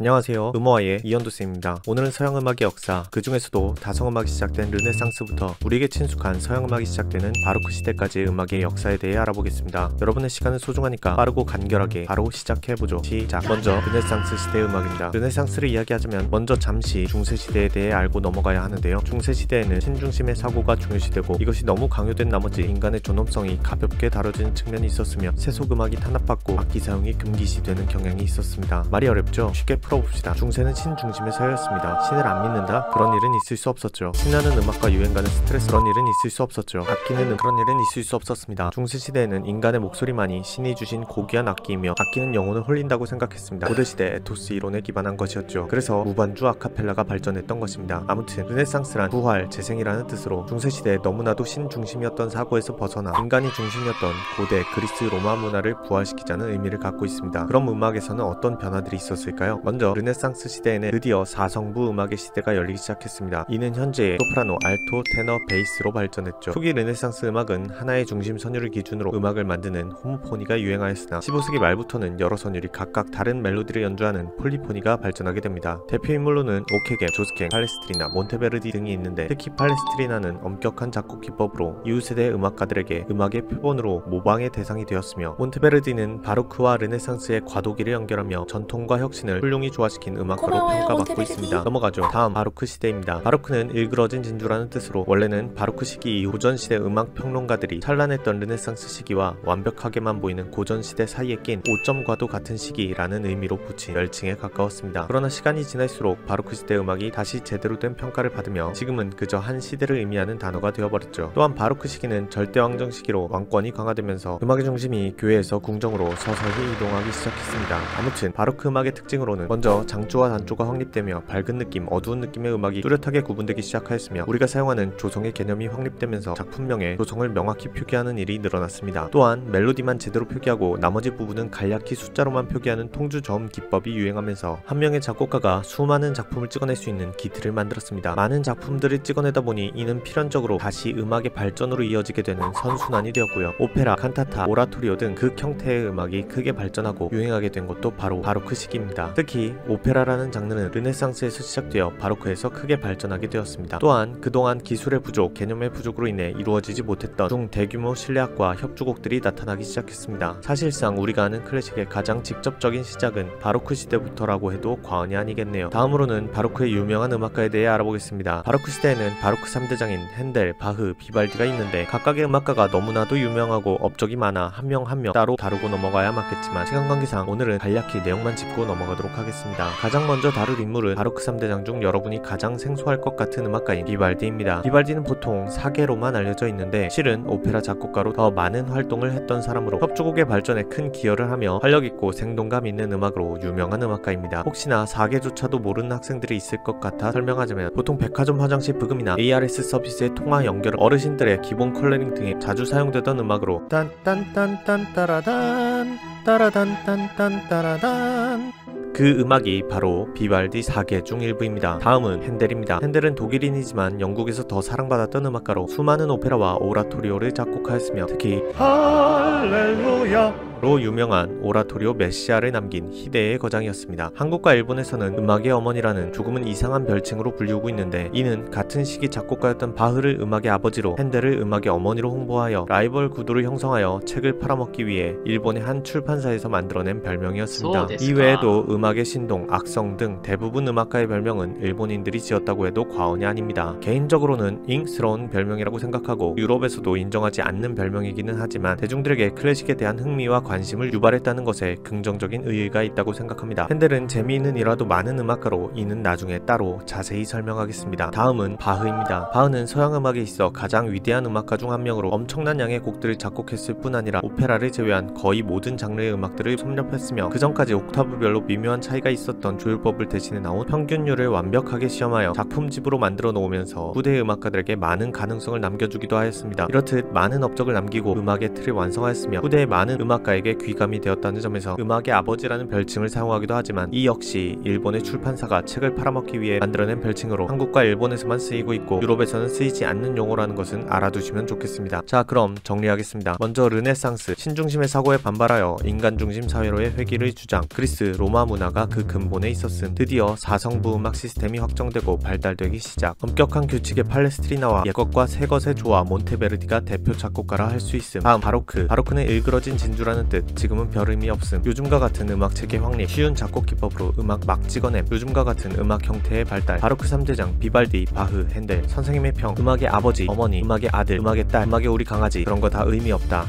안녕하세요. 음어와의 이현도쌤입니다. 오늘은 서양음악의 역사, 그 중에서도 다성음악이 시작된 르네상스부터 우리에게 친숙한 서양음악이 시작되는 바로크 시대까지의 음악의 역사에 대해 알아보겠습니다. 여러분의 시간은 소중하니까 빠르고 간결하게 바로 시작해보죠. 시작! 먼저 르네상스 시대의 음악입니다. 르네상스를 이야기하자면 먼저 잠시 중세시대에 대해 알고 넘어가야 하는데요. 중세시대에는 신중심의 사고가 중요시되고 이것이 너무 강요된 나머지 인간의 존엄성이 가볍게 다뤄지는 측면이 있었으며 세속음악이 탄압받고 악기 사용이 금기시되는 경향이 있었습니다. 말이 어렵죠? 쉽게 풀어봅시다. 중세는 신 중심의 사회였습니다. 신을 안 믿는다? 그런 일은 있을 수 없었죠. 신나는 음악과 유행가는 스트레스, 그런 일은 있을 수 없었죠. 악기는 그런 일은 있을 수 없었습니다. 중세시대에는 인간의 목소리만이 신이 주신 고귀한 악기이며 악기는 영혼을 홀린다고 생각했습니다. 고대시대 에토스 이론에 기반한 것이었죠. 그래서 무반주 아카펠라가 발전했던 것입니다. 아무튼 르네상스란 부활, 재생이라는 뜻으로 중세시대에 너무나도 신 중심이었던 사고에서 벗어나 인간이 중심이었던 고대 그리스 로마 문화를 부활시키자는 의미를 갖고 있습니다. 그럼 음악에서는 어떤 변화들이 있었을까요? 먼저 르네상스 시대에는 드디어 4성부 음악의 시대가 열리기 시작했습니다. 이는 현재의 소프라노, 알토, 테너, 베이스로 발전했죠. 초기 르네상스 음악은 하나의 중심 선율을 기준으로 음악을 만드는 호모포니가 유행하였으나 15세기 말부터는 여러 선율이 각각 다른 멜로디를 연주하는 폴리포니가 발전하게 됩니다. 대표 인물로는 오케게, 조스케, 팔레스트리나, 몬테베르디 등이 있는데 특히 팔레스트리나는 엄격한 작곡 기법으로 이웃세대 음악가들에게 음악의 표본으로 모방의 대상이 되었으며 몬테베르디는 바로크와 르네상스의 과도기를 연결하며 전통과 혁신을 훌륭히 조화시킨 음악가로 평가받고 있습니다. 넘어가죠. 다음 바로크 시대입니다. 바로크는 일그러진 진주라는 뜻으로 원래는 바로크 시기 이후 고전시대 음악 평론가들이 찬란했던 르네상스 시기와 완벽하게만 보이는 고전시대 사이에 낀 오점과도 같은 시기라는 의미로 붙인 열칭에 가까웠습니다. 그러나 시간이 지날수록 바로크 시대 음악이 다시 제대로 된 평가를 받으며 지금은 그저 한 시대를 의미하는 단어가 되어버렸죠. 또한 바로크 시기는 절대왕정 시기로 왕권이 강화되면서 음악의 중심이 교회에서 궁정으로 서서히 이동하기 시작했습니다. 아무튼 바로크 음악의 특징으로는 먼저 장조와 단조가 확립되며 밝은 느낌, 어두운 느낌의 음악이 뚜렷하게 구분되기 시작하였으며 우리가 사용하는 조성의 개념이 확립되면서 작품명에 조성을 명확히 표기하는 일이 늘어났습니다. 또한 멜로디만 제대로 표기하고 나머지 부분은 간략히 숫자로만 표기하는 통주저음 기법이 유행하면서 한 명의 작곡가가 수많은 작품을 찍어낼 수 있는 기틀을 만들었습니다. 많은 작품들을 찍어내다 보니 이는 필연적으로 다시 음악의 발전으로 이어지게 되는 선순환이 되었고요. 오페라, 칸타타, 오라토리오 등 극 형태의 음악이 크게 발전하고 유행하게 된 것도 바로 바로크 시기입니다. 특히 오페라라는 장르는 르네상스에서 시작되어 바로크에서 크게 발전하게 되었습니다. 또한 그동안 기술의 부족, 개념의 부족으로 인해 이루어지지 못했던 중대규모 실내악과 협주곡들이 나타나기 시작했습니다. 사실상 우리가 아는 클래식의 가장 직접적인 시작은 바로크 시대부터라고 해도 과언이 아니겠네요. 다음으로는 바로크의 유명한 음악가에 대해 알아보겠습니다. 바로크 시대에는 바로크 3대장인 핸델, 바흐, 비발디가 있는데 각각의 음악가가 너무나도 유명하고 업적이 많아 한 명 한 명 따로 다루고 넘어가야 맞겠지만 시간 관계상 오늘은 간략히 내용만 짚고 넘어가도록 하겠습니다. 가장 먼저 다룰 인물은 바로크 3대장 중 여러분이 가장 생소할 것 같은 음악가인 비발디입니다. 비발디는 보통 사계로만 알려져 있는데 실은 오페라 작곡가로 더 많은 활동을 했던 사람으로 협주곡의 발전에 큰 기여를 하며 활력있고 생동감 있는 음악으로 유명한 음악가입니다. 혹시나 사계조차도 모르는 학생들이 있을 것 같아 설명하자면 보통 백화점 화장실 부금이나 ARS 서비스의 통화 연결, 어르신들의 기본 컬러링 등에 자주 사용되던 음악으로 딴딴딴딴 따라단 따라단딴딴 따라단 그 음악이 바로 비발디 4계 중 일부입니다. 다음은 핸델입니다. 핸델은 독일인이지만 영국에서 더 사랑받았던 음악가로 수많은 오페라와 오라토리오를 작곡하였으며 특히 할렐루야 로 유명한 오라토리오 메시아를 남긴 희대의 거장이었습니다. 한국과 일본에서는 음악의 어머니라는 조금은 이상한 별칭으로 불리우고 있는데 이는 같은 시기 작곡가였던 바흐를 음악의 아버지로 핸델을 음악의 어머니로 홍보하여 라이벌 구도를 형성하여 책을 팔아먹기 위해 일본의 한 출판사에서 만들어낸 별명이었습니다. 이외에도 음악의 신동, 악성 등 대부분 음악가의 별명은 일본인들이 지었다고 해도 과언이 아닙니다. 개인적으로는 잉스러운 별명이라고 생각하고 유럽에서도 인정하지 않는 별명이기는 하지만 대중들에게 클래식에 대한 흥미와 관심을 유발했다는 것에 긍정적인 의의가 있다고 생각합니다. 핸델은 재미있는 일화도 많은 음악가로 이는 나중에 따로 자세히 설명하겠습니다. 다음은 바흐입니다. 바흐는 서양 음악에 있어 가장 위대한 음악가 중 한 명으로 엄청난 양의 곡들을 작곡했을 뿐 아니라 오페라를 제외한 거의 모든 장르의 음악들을 섭렵했으며 그 전까지 옥타브별로 미묘한 차이가 있었던 조율법을 대신해 나온 평균율을 완벽하게 시험하여 작품집으로 만들어 놓으면서 후대의 음악가들에게 많은 가능성을 남겨주기도 하였습니다. 이렇듯 많은 업적을 남기고 음악의 틀을 완성하였으며 후대의 많은 음악가의 역사에게 귀감이 되었다는 점에서 음악의 아버지라는 별칭을 사용하기도 하지만 이 역시 일본의 출판사가 책을 팔아먹기 위해 만들어낸 별칭으로 한국과 일본에서만 쓰이고 있고 유럽에서는 쓰이지 않는 용어라는 것은 알아두시면 좋겠습니다. 자, 그럼 정리하겠습니다. 먼저 르네상스, 신중심의 사고에 반발하여 인간중심 사회로의 회귀를 주장. 그리스 로마 문화가 그 근본에 있었음. 드디어 사성부 음악 시스템이 확정되고 발달되기 시작. 엄격한 규칙의 팔레스트리나와 옛것과 새것의 조화 몬테베르디가 대표 작곡가라 할 수 있음. 다음 바로크. 바로크는 일그러진 진주라는 뜻. 지금은 별 의미 없음. 요즘과 같은 음악 체계 확립, 쉬운 작곡 기법으로 음악 막 찍어냄. 요즘과 같은 음악 형태의 발달. 바로크 3대장 비발디, 바흐, 핸델. 선생님의 평. 음악의 아버지, 어머니, 음악의 아들, 음악의 딸, 음악의 우리 강아지. 그런 거 다 의미 없다.